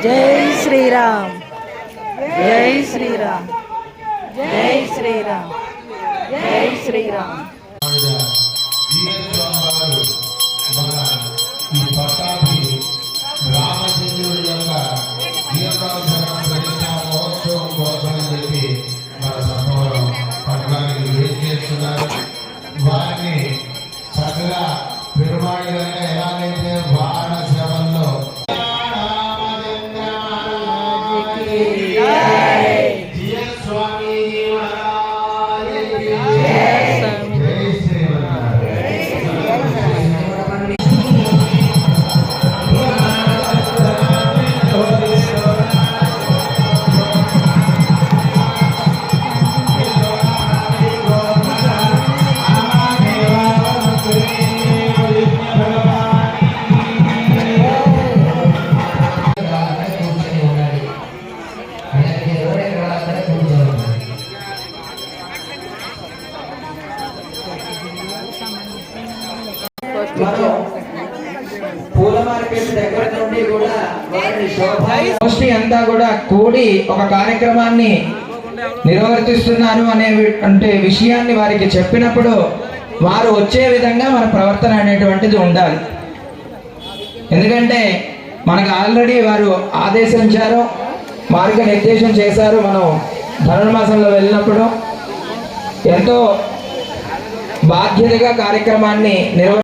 जय श्री राम, जय श्री राम, जय श्री राम, जय श्री राम। వారిని చక్కగా పెరుమాళిగా ఎలాగైతే వాహన శ్రమంలో పూల మార్కెట్ దగ్గర నుండి కూడా వారిని గోష్ఠి అంతా కూడా కూడి ఒక కార్యక్రమాన్ని నిర్వర్తిస్తున్నాను అంటే విషయాన్ని వారికి చెప్పినప్పుడు వారు వచ్చే విధంగా మన ప్రవర్తన అనేటువంటిది ఉండాలి. ఎందుకంటే మనకు ఆల్రెడీ వారు ఆదేశించారు, మార్గనిర్దేశం చేశారు. మనం ధనుర్మాసంలో వెళ్ళినప్పుడు ఎంతో బాధ్యతగా కార్యక్రమాన్ని